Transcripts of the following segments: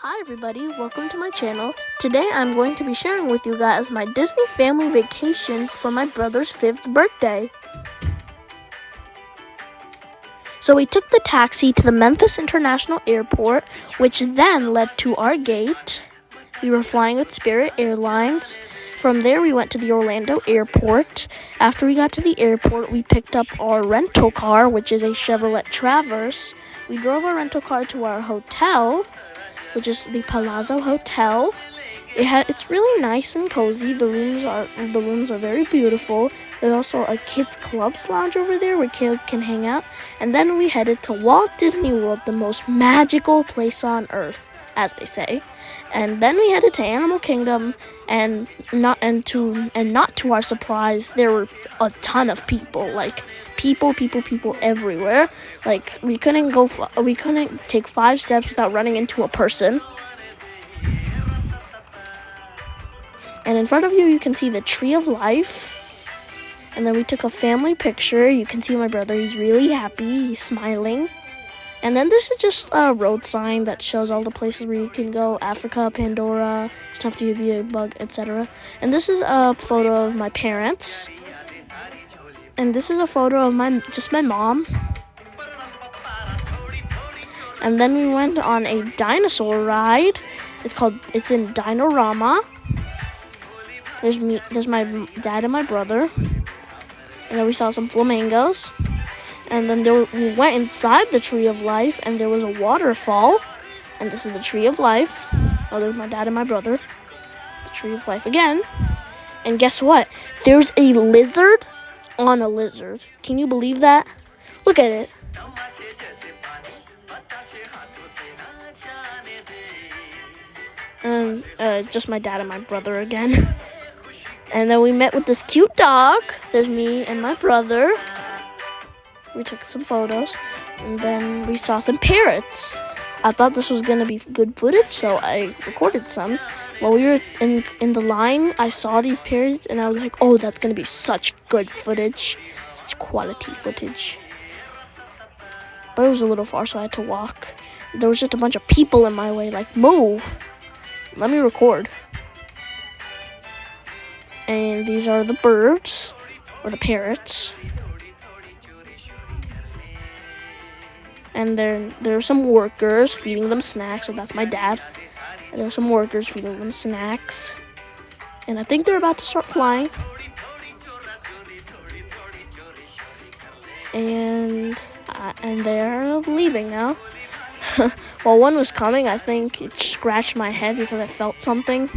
Hi everybody, welcome to my channel. Today I'm going to be sharing with you guys my Disney family vacation for my brother's 5th birthday. So we took the taxi to the Memphis International Airport, which then led to our gate. We were flying with Spirit Airlines. From there we went to the Orlando airport. After we got to the airport, we picked up our rental car, which is a Chevrolet Traverse. We drove our rental car to our hotel, which is the Palazzo Hotel. It's really nice and cozy. The rooms are very beautiful. There's also a kids clubs lounge over there where kids can hang out. And then we headed to Walt Disney World, the most magical place on earth, as they say. And then we headed to Animal Kingdom, and not to our surprise, there were a ton of people. Like people everywhere. Like we couldn't take 5 steps without running into a person. And in front of you, you can see the Tree of Life. And then we took a family picture. You can see my brother. He's really happy. He's smiling. And then this is just a road sign that shows all the places where you can go. Africa, Pandora, Stuffed UV Bug, etc. And this is a photo of my parents. And this is a photo of my mom. And then we went on a dinosaur ride. It's in Dinorama. There's my dad and my brother. And then we saw some flamingos. And then we went inside the Tree of Life, and there was a waterfall. And this is the Tree of Life. Oh, there's my dad and my brother. The Tree of Life again. And guess what? There's a lizard on a lizard. Can you believe that? Look at it. And just my dad and my brother again. And then we met with this cute dog. There's me and my brother. We took some photos, and then we saw some parrots. I thought this was gonna be good footage, so I recorded some. While we were in the line, I saw these parrots, and I was like, oh, that's gonna be such good footage, such quality footage. But it was a little far, so I had to walk. There was just a bunch of people in my way, like, move. Let me record. And these are the birds, or the parrots. And there are some workers feeding them snacks. So that's my dad. And there are some workers feeding them snacks. And I think they're about to start flying. And they're leaving now. While one was coming, I think it scratched my head because I felt something.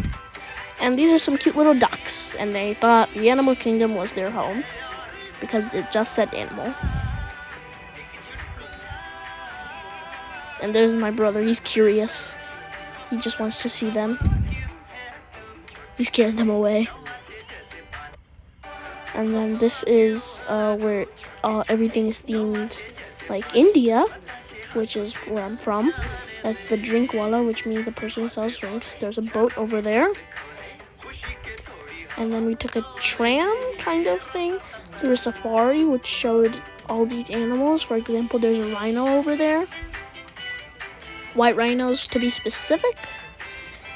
And these are some cute little ducks. And they thought the Animal Kingdom was their home because it just said animal. And there's my brother. He's curious. He just wants to see them. He scared them away. And then this is where everything is themed like India, which is where I'm from. That's the Drinkwala, which means the person who sells drinks. There's a boat over there. And then we took a tram kind of thing through a safari, which showed all these animals. For example, there's a rhino over there. White rhinos, to be specific.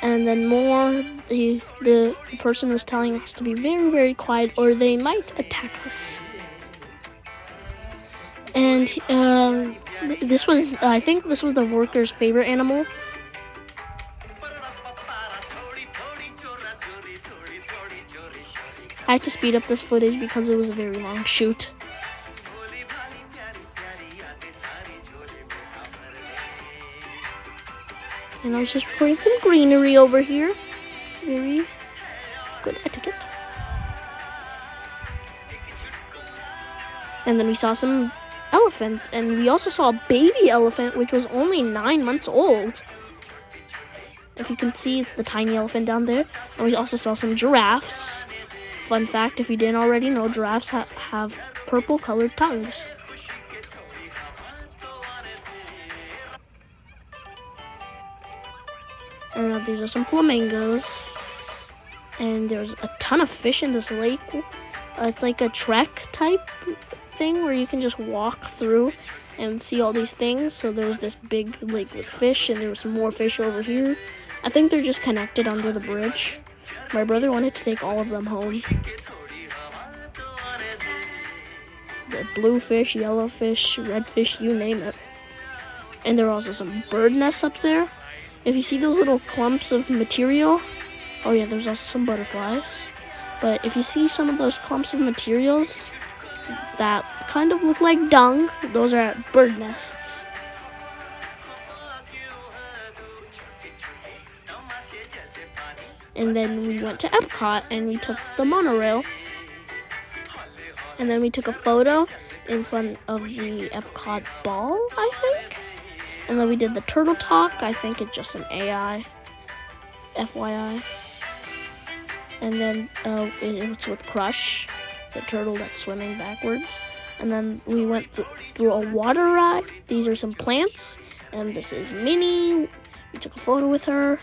And then the person was telling us to be very, very quiet, or they might attack us. And I think this was the worker's favorite animal. I had to speed up this footage because it was a very long shoot. And I was just recording some greenery over here. Very good etiquette. And then we saw some elephants. And we also saw a baby elephant, which was only 9 months old. If you can see, it's the tiny elephant down there. And we also saw some giraffes. Fun fact, if you didn't already know, giraffes have purple colored tongues. And these are some flamingos. And there's a ton of fish in this lake. It's like a trek type thing where you can just walk through. and see all these things. So there was this big lake with fish, and there was some more fish over here. I think they're just connected under the bridge. My brother wanted to take all of them home. The blue fish, yellow fish, red fish, you name it. And there are also some bird nests up there. If you see those little clumps of material, oh yeah, there's also some butterflies. But if you see some of those clumps of materials that kind of look like dung, those are bird nests. And then we went to Epcot and we took the monorail. And then we took a photo in front of the Epcot ball, I think. And then we did the turtle talk. I think it's just an AI, FYI. And then it was with Crush, the turtle that's swimming backwards. And then we went through a water ride. These are some plants. And this is Minnie. We took a photo with her.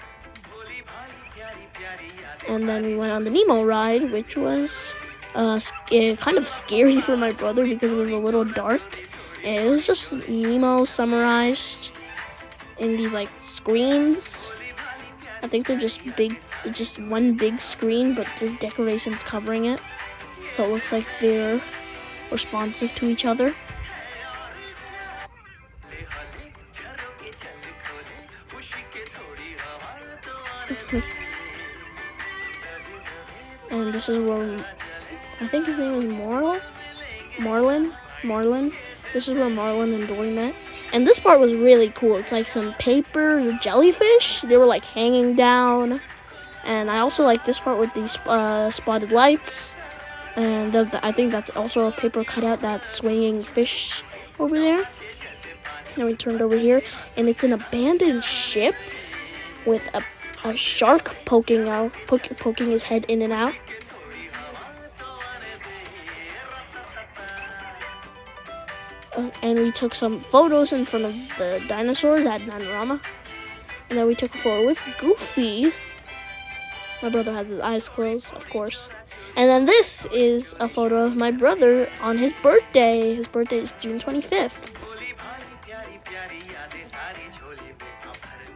And then we went on the Nemo ride, which was kind of scary for my brother because it was a little dark. And it was just Nemo summarized in these like screens. I think they're just one big screen, but just decorations covering it. So it looks like they're responsive to each other. And this is where, I think his name is Marlin. This is where Marlin and Dory met. And this part was really cool. It's like some paper jellyfish. They were like hanging down. And I also like this part with these spotted lights. And I think that's also a paper cutout, that swinging fish over there. Then we turned over here, and it's an abandoned ship with a shark poking his head in and out. And we took some photos in front of the dinosaurs at Nanorama. And then we took a photo with Goofy. My brother has his eyes closed, of course. And then this is a photo of my brother on his birthday. His birthday is June 25th.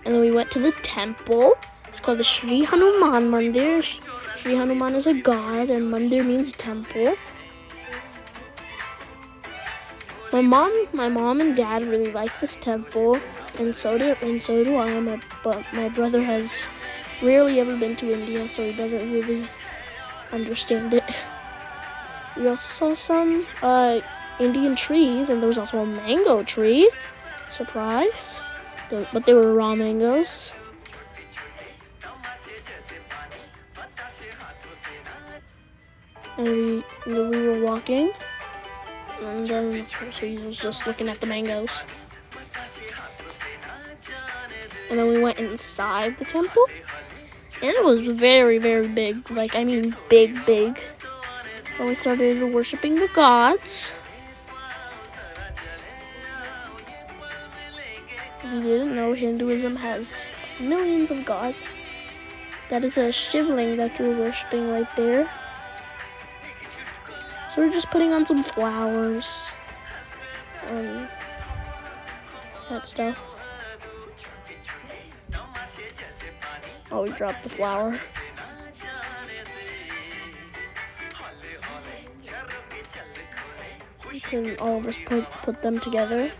And then we went to the temple. It's called the Sri Hanuman Mandir. Sri Hanuman is a god, and Mandir means temple. My mom and dad really like this temple, and so do I. But my brother has rarely ever been to India, so he doesn't really understand it. We also saw some Indian trees, and there was also a mango tree. Surprise! But they were raw mangoes. And we were walking. And then he was just looking at the mangoes. And then we went inside the temple. And it was very, very big. Like, I mean, big. And we started worshiping the gods. If you didn't know, Hinduism has millions of gods. That is a shivling that you're worshiping right there. So we're just putting on some flowers and that stuff. Oh, we dropped the flower. We can all of us put them together.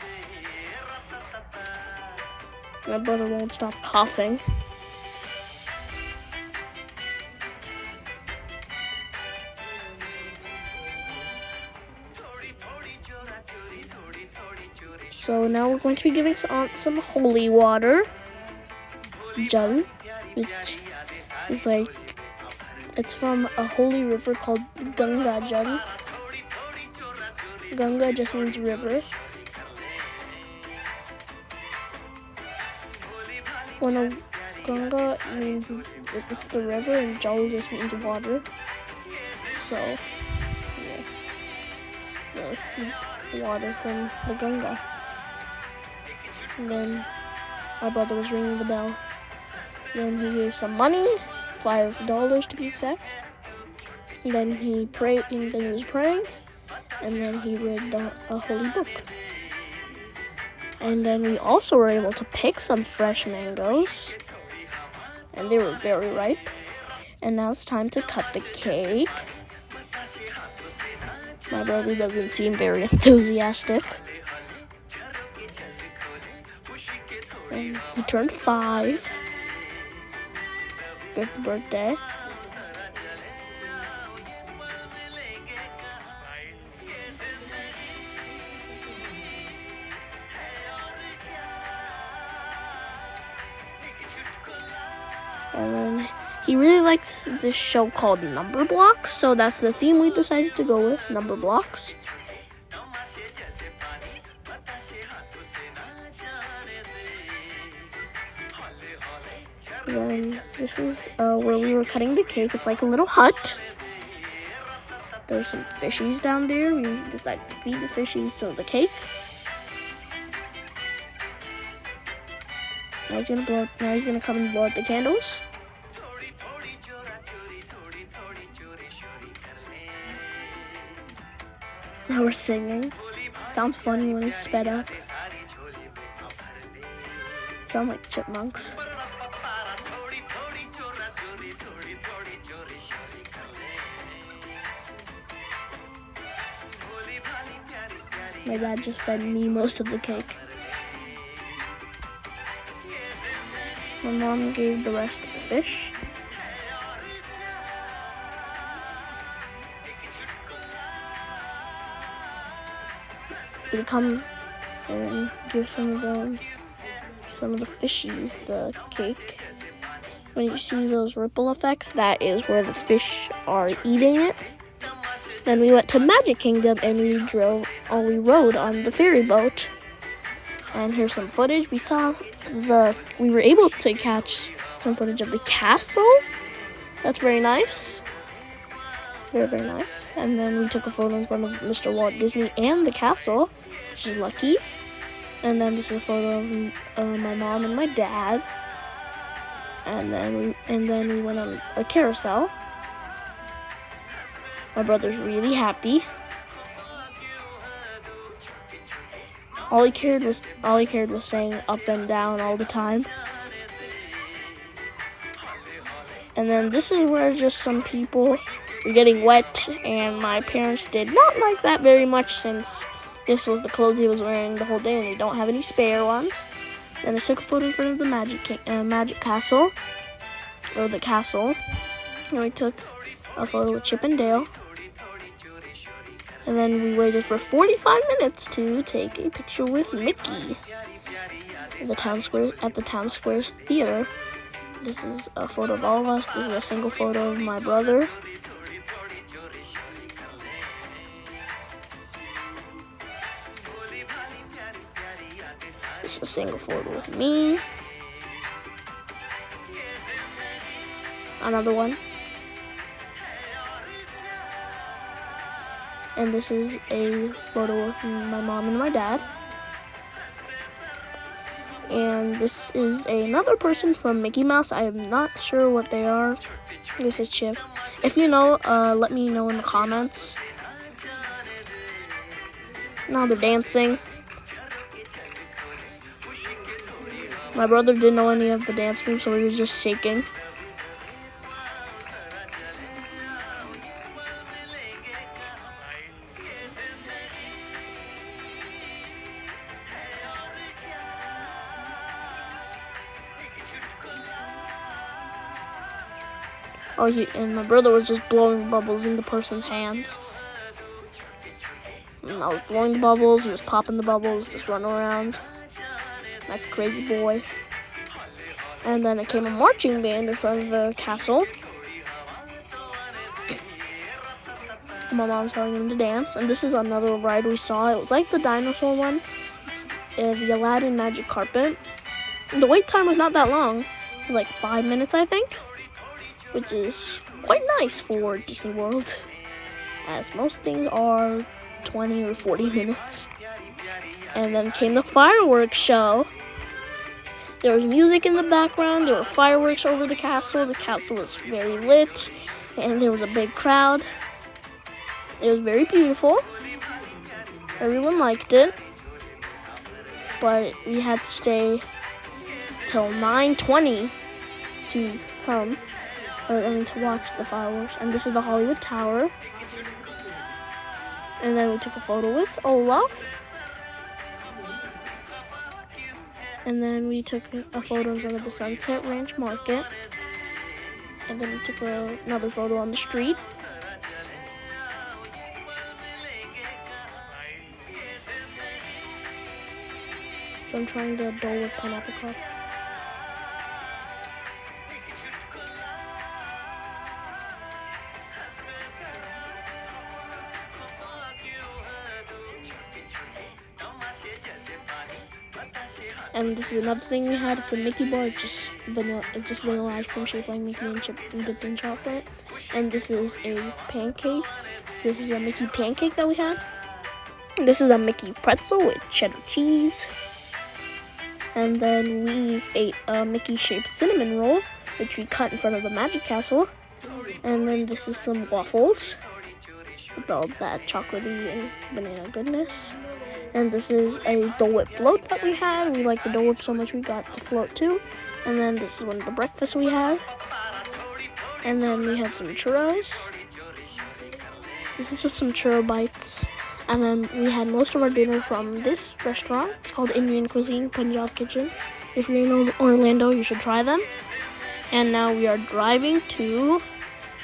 My brother won't stop coughing. So now we're going to be giving some holy water, jal, which is like, it's from a holy river called Ganga Jal. Ganga just means river. When Ganga means it's the river, and Jal just means water. So, yeah, it's the water from the Ganga. And then my brother was ringing the bell. Then he gave some money, $5 to be exact. And then he prayed, and then he was praying, and then he read a holy book. And then we also were able to pick some fresh mangoes. And they were very ripe. And now it's time to cut the cake. My brother doesn't seem very enthusiastic. And he turned 5. 5th birthday. And then he really likes this show called Number Blocks, so that's the theme we decided to go with, Number Blocks. And then this is where we were cutting the cake. It's like a little hut. There's some fishies down there. We decided to feed the fishies some of the cake. Now he's gonna come and blow out the candles. Now we're singing. Sounds funny when it's sped up. Sound like chipmunks. My dad just fed me most of the cake. My mom gave the rest to the fish. We come and give some of the fishies the cake. When you see those ripple effects, that is where the fish are eating it. Then we went to Magic Kingdom and we rode on the ferry boat. And here's some footage. We were able to catch some footage of the castle. That's very nice. Very, very nice. And then we took a photo in front of Mr. Walt Disney and the castle, which is lucky. And then this is a photo of my mom and my dad. And then we went on a carousel. My brother's really happy. All he cared was saying up and down all the time. And then this is where just some people were getting wet, and my parents did not like that very much since this was the clothes he was wearing the whole day and they don't have any spare ones. Then I took a photo in front of the Magic Castle, or the castle. And we took a photo with Chip and Dale. And then we waited for 45 minutes to take a picture with Mickey at the Town Square Theater. This is a photo of all of us. This is a single photo of my brother. This is a single photo with me. Another one. And this is a photo of my mom and my dad. And this is another person from Mickey Mouse. I am not sure what they are. This is Chip. If you know, let me know in the comments. Now they're dancing. My brother didn't know any of the dance moves, so he was just shaking. And my brother was just blowing bubbles in the person's hands. And I was blowing the bubbles, he was popping the bubbles, just running around like a crazy boy. And then it came a marching band in front of the castle. My mom's telling them to dance. And this is another ride we saw. It was like the dinosaur one. It's the Aladdin Magic Carpet. And the wait time was not that long. It was like 5 minutes, I think. Which is quite nice for Disney World, as most things are 20 or 40 minutes. And then came the fireworks show. There was music in the background, there were fireworks over the castle was very lit, and there was a big crowd. It was very beautiful. Everyone liked it. but we had to stay till 9:20 to come, to watch the fireworks. And this is the Hollywood Tower. And then we took a photo with Olaf. And then we took a photo in front of the Sunset Ranch Market. And then we took another photo on the street. So I'm trying the Dole Whip pineapple cup. And this is another thing we had. It's a Mickey bar, just vanilla ice cream shaped like Mickey and dipped in chocolate. And this is a pancake. This is a Mickey pancake that we had. This is a Mickey pretzel with cheddar cheese. And then we ate a Mickey shaped cinnamon roll, which we cut in front of the Magic Castle. And then this is some waffles with all that chocolatey and banana goodness. And this is a Dole Whip float that we had. We liked the Dole Whip so much we got the float too. And then this is one of the breakfasts we had. And then we had some churros. This is just some churro bites. And then we had most of our dinner from this restaurant. It's called Indian Cuisine Punjab Kitchen. If you're in Orlando, you should try them. And now we are driving to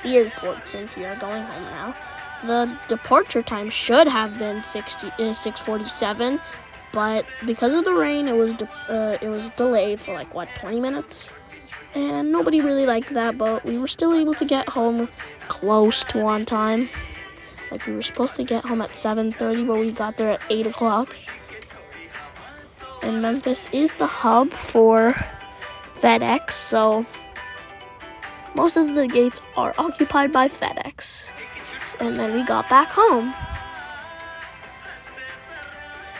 the airport since we are going home now. The departure time should have been 6:47, but because of the rain, it was delayed for 20 minutes, and nobody really liked that. But we were still able to get home close to on time. We were supposed to get home at 7:30, but we got there at 8 o'clock. And Memphis is the hub for FedEx, so most of the gates are occupied by FedEx. And then we got back home.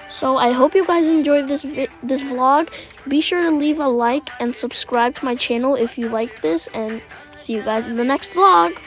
So I hope you guys enjoyed this vlog. Be sure to leave a like and subscribe to my channel if you like this, and see you guys in the next vlog.